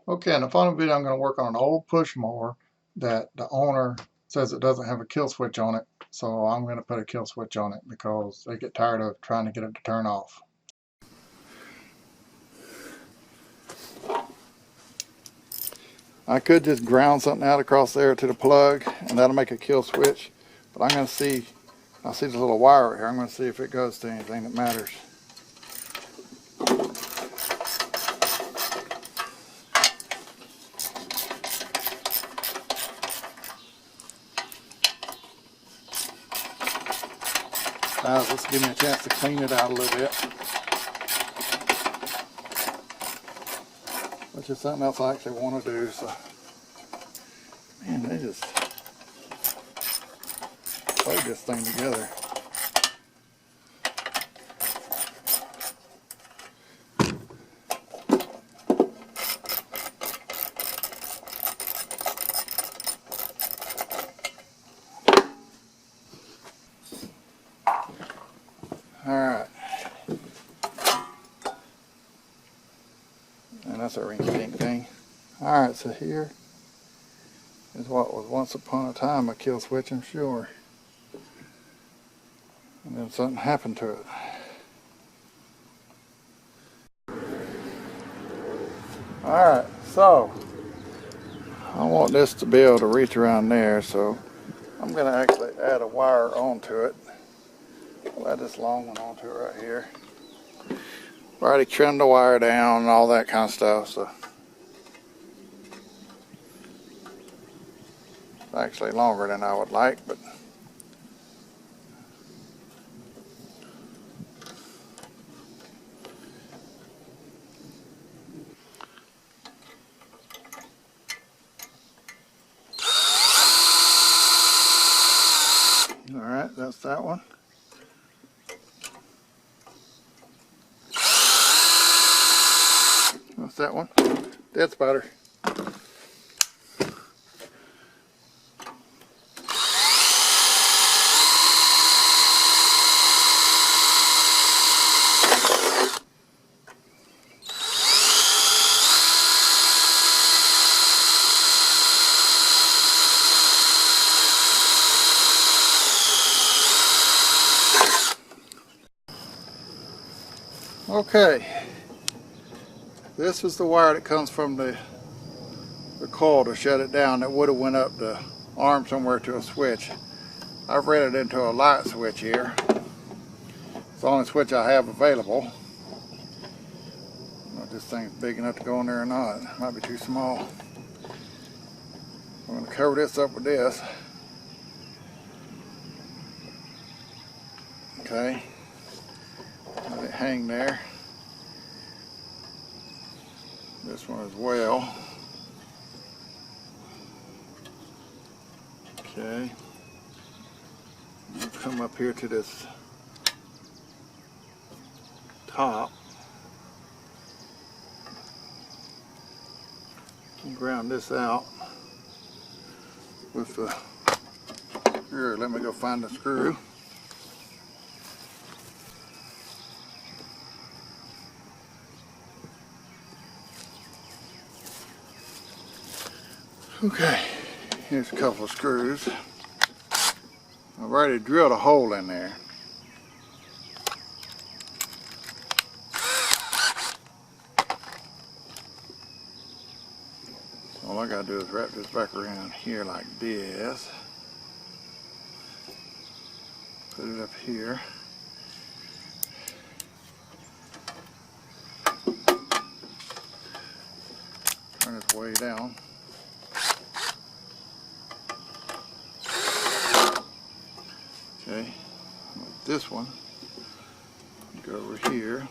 Okay, in the following video I'm going to work on an old push mower that the owner says it doesn't have a kill switch on it, so I'm going to put a kill switch on it because they get tired of trying to get it to turn off. I could just ground something out across there to the plug and that'll make a kill switch, but I'm going to see, I see the little wire right here, I'm going to see if it goes to anything that matters. This will give me a chance to clean it out a little bit. Which is something else I actually want to do. So, man, they just play this thing together. Alright, and that's a ring-ding thing. Alright, so here is what was once upon a time a kill switch, I'm sure. And then something happened to it. Alright, so I want this to be able to reach around there, so I'm going to actually add a wire onto it. I'll add this long one onto it right here. I've already trimmed the wire down and all that kind of stuff, so it's actually longer than I would like, but alright, that's that one. What's that one? Dead spider. Okay, this is the wire that comes from the coil to shut it down that would have went up the arm somewhere to a switch. I've read it into a light switch here. It's the only switch I have available. I don't know if this thing's big enough to go in there or not. It might be too small. I'm going to cover this up with this. Okay. Let it hang there. This one as well. Okay. I'll come up here to this top and ground this out with the, here, let me go find the screw. Okay, here's a couple of screws. I've already drilled a hole in there. All I gotta do is wrap this back around here like this. Put it up here. Turn it way down. Okay, like this one, go over here.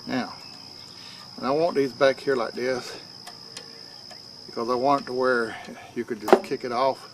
Now, and I want these back here like this because I want it to where you could just kick it off.